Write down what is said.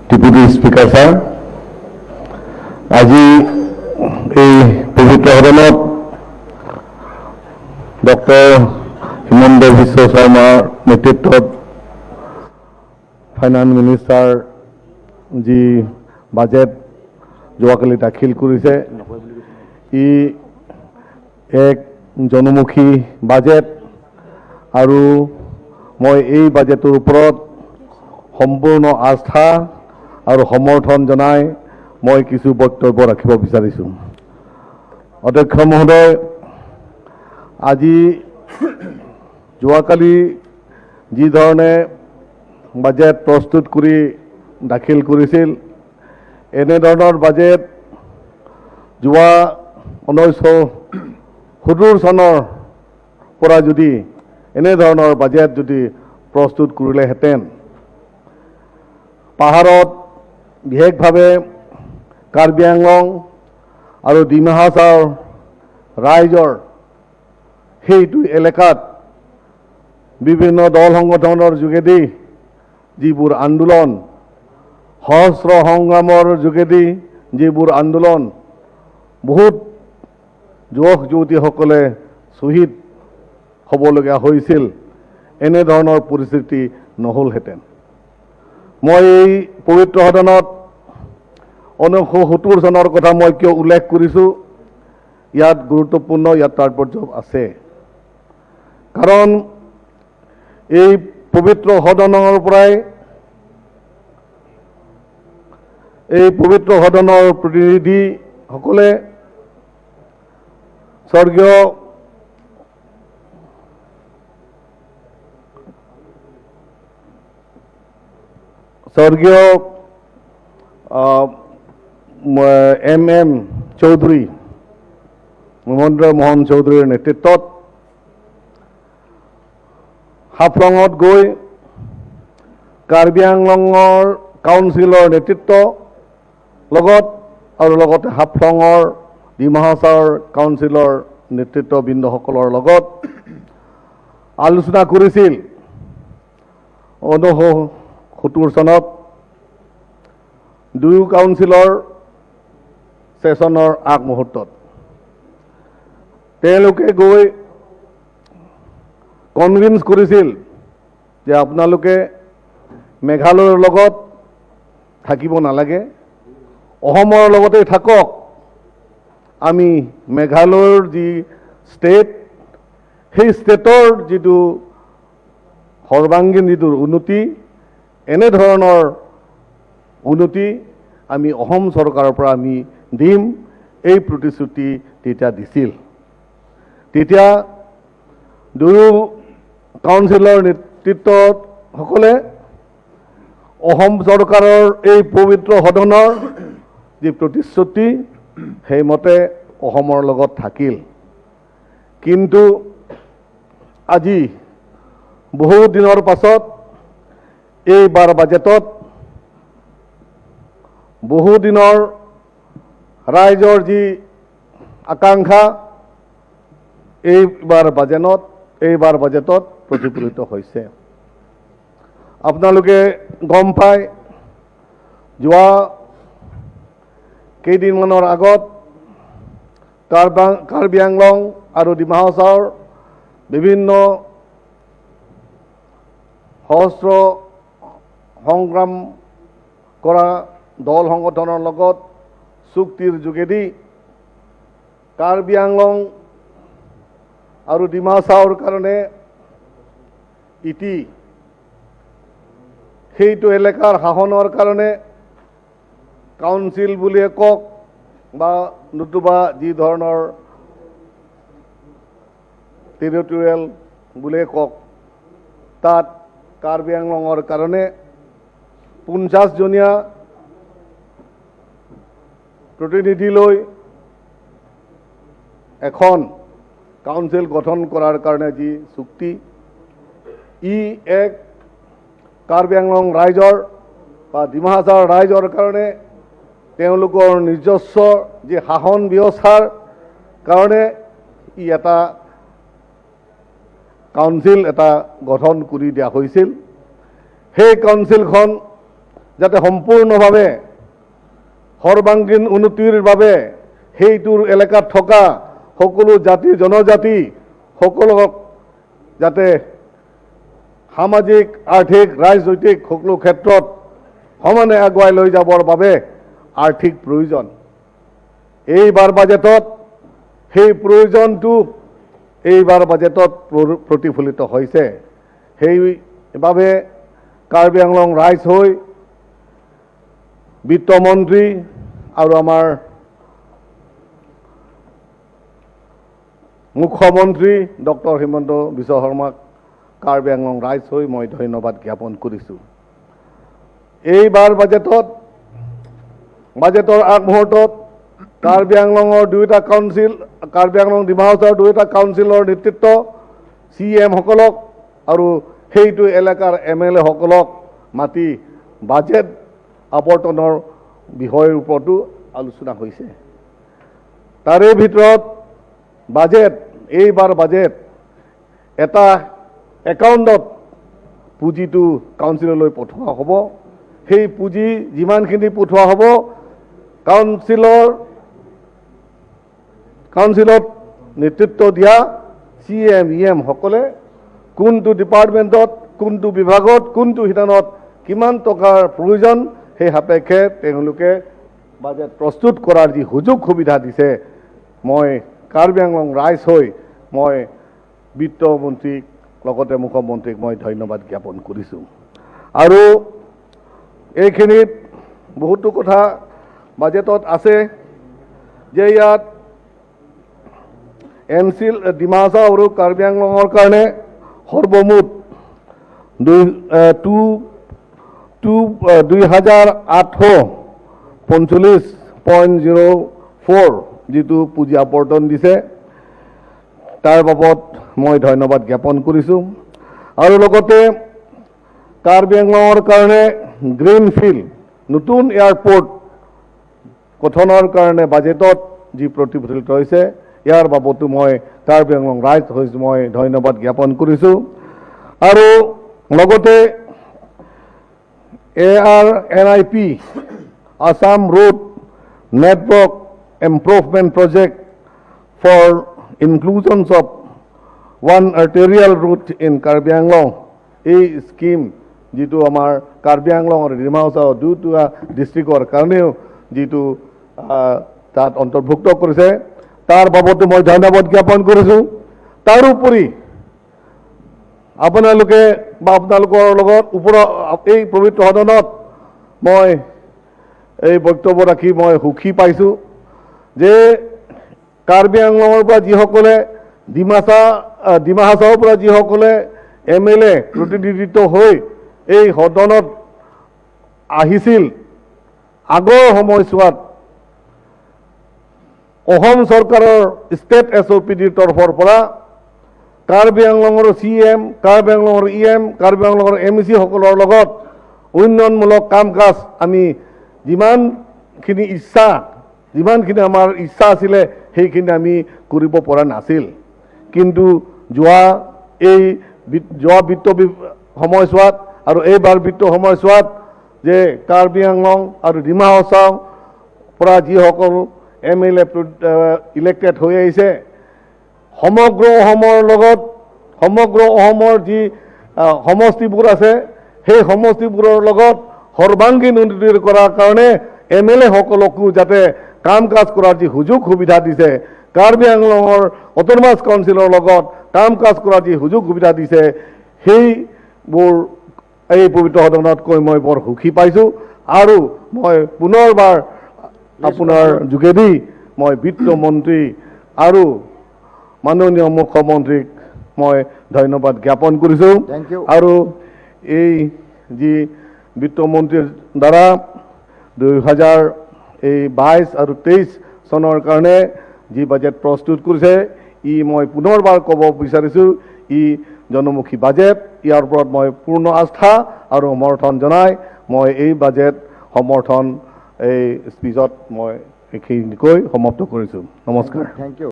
Deputy Speaker Sir, আজি এই পবিত্ৰ সদনত ডক্টৰ হিমন্ত বিশ্ব শৰ্মাৰ নেতৃত্বত ফাইনেন্স মিনিষ্টাৰ যি বাজেট যোৱাকালি দাখিল কৰিছে, ই এক জনমুখী বাজেট আৰু মই এই বাজেটৰ ওপৰত সম্পূৰ্ণ আস্থা আৰু সমৰ্থন জনাই মই কিছু বক্তব্য ৰাখিব বিচাৰিছোঁ। অধ্যক্ষ মহোদয়, আজি যোৱাকালি যি ধৰণে বাজেট প্ৰস্তুত কৰি দাখিল কৰিছিল, এনেধৰণৰ বাজেট যোৱা 1970 চনৰ পৰা যদি এনেধৰণৰ বাজেট যদি প্ৰস্তুত কৰিলেহেঁতেন, পাহাৰত বিশেষভাৱে কাৰ্বি আংলং আৰু ডিমা হাছাওৰ ৰাইজৰ সেইটো এলেকাত বিভিন্ন দল সংগঠনৰ যোগেদি যিবোৰ আন্দোলন, সহস্ৰ সংগ্ৰামৰ যোগেদি যিবোৰ আন্দোলন, বহুত যুৱক যুৱতীসকলে শ্বহীদ হ'বলগীয়া হৈছিল, এনেধৰণৰ পৰিস্থিতি নহ'লহেঁতেন। মই এই পবিত্ৰ সদনত 1970 চনৰ কথা মই কিয় উল্লেখ কৰিছোঁ, ইয়াত গুৰুত্বপূৰ্ণ, ইয়াত তাৎপৰ্য আছে। কাৰণ এই পবিত্ৰ সদনৰ পৰাই এই পবিত্ৰ সদনৰ প্ৰতিনিধিসকলে স্বৰ্গীয় M.M. চৌধুৰী, মহেন্দ্ৰ মোহন চৌধুৰীৰ নেতৃত্বত হাফলঙত গৈ কাৰ্বি আংলঙৰ কাউন্সিলৰ নেতৃত্ব লগত আৰু লগতে হাফলঙৰ ডিমা হাছাওৰ কাউন্সিলৰ নেতৃত্ববৃন্দসকলৰ লগত আলোচনা কৰিছিল 1970 চনত দুয়ো কাউন্সিলৰ ছেছনৰ আগমুহূৰ্তত। তেওঁলোকে গৈ কনভিন্স কৰিছিল যে আপোনালোকে মেঘালয়ৰ লগত থাকিব নালাগে, অসমৰ লগতে থাকক। আমি মেঘালয়ৰ যি ষ্টেট, সেই ষ্টেটৰ যিটো সৰ্বাংগীন যিটো উন্নতি, এনেধৰণৰ উন্নতি আমি অসম চৰকাৰৰ পৰা আমি দিম, এই প্ৰতিশ্ৰুতি তেতিয়া দিছিল। তেতিয়া দুয়ো কাউন্সিলৰ নেতৃত্বসকলে অসম চৰকাৰৰ এই পবিত্ৰ সদনৰ যি প্ৰতিশ্ৰুতি, সেইমতে অসমৰ লগত থাকিল। কিন্তু আজি বহু দিনৰ পাছত এইবাৰ বাজেটত বহু দিনৰ ৰাইজৰ যি আকাংক্ষা এইবাৰ বাজেটত প্ৰতিফলিত হৈছে। আপোনালোকে গম পায়, যোৱা কেইদিনমানৰ আগত কাৰ্বি আংলং আৰু ডিমা হাছাওৰ বিভিন্ন সহস্ৰ সংগ্ৰাম কৰা দল সংগঠনৰ লগত চুক্তিৰ যোগেদি কাৰ্বি আংলং আৰু ডিমা হাছাওৰ কাৰণে সেইটো এলেকাৰ শাসনৰ কাৰণে কাউন্সিল বুলিয়ে কওক বা নতুবা যি ধৰণৰ টেৰিটৰিয়েল বুলিয়ে কওক, তাত কাৰ্বি আংলঙৰ কাৰণে 50 জনীয়া প্ৰতিনিধি লৈ এখন কাউন্সিল গঠন কৰাৰ কাৰণে যি চুক্তি, ই এক কাৰ্বি আংলং ৰাইজৰ বা ডিমা হাছাওৰ ৰাইজৰ কাৰণে তেওঁলোকৰ নিজস্ব যি শাসন ব্যৱস্থাৰ কাৰণে ই এটা কাউন্সিল এটা গঠন কৰি দিয়া হৈছিল। সেই কাউন্সিলখন যাতে সম্পূৰ্ণভাৱে সৰ্বাংগীন উন্নতিৰ বাবে সেইটোৰ এলেকাত থকা সকলো জাতি জনজাতি সকলক যাতে সামাজিক আৰ্থিক ৰাজনৈতিক সকলো ক্ষেত্ৰত সমানে আগুৱাই লৈ যাবৰ বাবে আৰ্থিক প্ৰয়োজন। এইবাৰ বাজেটত সেই প্ৰয়োজনটো এইবাৰ বাজেটত প্ৰতিফলিত হৈছে। সেইবাবে কাৰ্বি আংলং ৰাইজ হৈ বিত্তমন্ত্ৰী আৰু আমাৰ মুখ্যমন্ত্ৰী ডক্টৰ হিমন্ত বিশ্ব শৰ্মাক কাৰ্বি আংলং ৰাইজ হৈ মই ধন্যবাদ জ্ঞাপন কৰিছোঁ। এইবাৰ বাজেটৰ আগমুহূৰ্তত কাৰ্বি আংলঙৰ দুয়োটা কাউন্সিল, কাৰ্বি আংলং ডিমা হাছাওৰ দুয়োটা কাউন্সিলৰ নেতৃত্ব CM সকলক আৰু সেইটো এলেকাৰ MLA সকলক মাতি বাজেট আৱৰ্তনৰ বিষয়ৰ ওপৰতো আলোচনা হৈছে। তাৰে ভিতৰত এইবাৰ বাজেট এটা একাউণ্টত পুঁজিটো কাউন্সিললৈ পঠোৱা হ'ব। সেই পুঁজি যিমানখিনি পঠোৱা হ'ব কাউন্সিলত নেতৃত্ব দিয়া CM EM সকলে কোনটো ডিপাৰ্টমেণ্টত কোনটো বিভাগত কোনটো শিতানত কিমান টকাৰ প্ৰয়োজন সেই সাপেক্ষে তেওঁলোকে বাজেট প্ৰস্তুত কৰাৰ যি সুযোগ সুবিধা দিছে, মই কাৰ্বি আংলং ৰাইজ হৈ মই বিত্তমন্ত্ৰীক লগতে মুখ্যমন্ত্ৰীক মই ধন্যবাদ জ্ঞাপন কৰিছোঁ। আৰু এইখিনিত বহুতো কথা বাজেটত আছে যে ইয়াত NCL ডিমা হাছাও আৰু কাৰ্বি আংলঙৰ কাৰণে সৰ্বমুঠ 2,845.04 যিটো পুঁজি আৱৰ্তন দিছে তাৰ বাবদ মই ধন্যবাদ জ্ঞাপন কৰিছোঁ। আৰু লগতে কাৰ্বি আংলঙৰ কাৰণে গ্ৰীণ ফিল্ড নতুন এয়াৰপোৰ্ট গঠনৰ কাৰণে বাজেটত যি প্ৰতিফলিত হৈছে ইয়াৰ বাবতো মই কাৰ্বি আংলং ৰাইজ হৈ মই ধন্যবাদ জ্ঞাপন কৰিছোঁ। আৰু লগতে ARNIP Assam road network improvement project for inclusions of one arterial route in Karbi Anglong, এই স্কিম যিটো আমাৰ কাৰ্বি আংলং আৰু ডিমা হাছাও দুয়োটা ডিষ্ট্ৰিক্টৰ কাৰণেও যিটো তাত অন্তৰ্ভুক্ত কৰিছে তাৰ বাবতো মই ধন্যবাদ জ্ঞাপন কৰিছোঁ। তাৰোপৰি আপোনালোকে বা আপোনালোকৰ লগত এই পবিত্ৰ সদনত মই এই বক্তব্য ৰাখি মই সুখী পাইছোঁ যে কাৰ্বি আংলঙৰ পৰা যিসকলে ডিমা হাছাওৰ পৰা যিসকলে MLA প্ৰতিনিধিত্ব হৈ এই সদনত আহিছিল আগৰ সময়ছোৱাত অসম চৰকাৰৰ ষ্টেট SOPDৰ তৰফৰ পৰা কাৰ্বি আংলঙৰ CM, কাৰ্বি আংলঙৰ EM, কাৰ্বি আংলঙৰ MEC সকলৰ লগত উন্নয়নমূলক কাম কাজ আমি যিমানখিনি আমাৰ ইচ্ছা আছিলে সেইখিনি আমি কৰিব পৰা নাছিল। কিন্তু যোৱা বিত্ত সময়ছোৱাত আৰু এইবাৰ বিত্ত সময়ছোৱাত যে কাৰ্বি আংলং আৰু ডিমা হাছাও পৰা যিসকল MLA ইলেক্টেড হৈ আহিছে সমগ্ৰ অসমৰ যি সমষ্টিবোৰ আছে সেই সমষ্টিবোৰৰ লগত সৰ্বাংগীন উন্নতি কৰাৰ কাৰণে MLA সকলকো যাতে কাম কাজ কৰাৰ যি সুযোগ সুবিধা দিছে, কাৰ্বি আংলঙৰ অট'নমাছ কাউন্সিলৰ লগত কাম কাজ কৰাৰ যি সুযোগ সুবিধা দিছে সেইবোৰ এই পবিত্ৰ সদনত কৈ মই বৰ সুখী পাইছোঁ। আৰু মই পুনৰবাৰ আপোনাৰ যোগেদি মই বিত্তমন্ত্ৰী আৰু মাননীয় মুখ্যমন্ত্ৰীক মই ধন্যবাদ জ্ঞাপন কৰিছোঁ। আৰু এই যি বিত্তমন্ত্ৰীৰ দ্বাৰা 2022 আৰু 23 চনৰ কাৰণে যি বাজেট প্ৰস্তুত কৰিছে মই পুনৰবাৰ ক'ব বিচাৰিছোঁ জনমুখী বাজেট। ইয়াৰ ওপৰত মই পূৰ্ণ আস্থা আৰু সমৰ্থন জনাই মই এই বাজেট সমৰ্থন এই স্পীচত মই এইখিনি কৈ সমাপ্ত কৰিছোঁ। নমস্কাৰ। Thank U.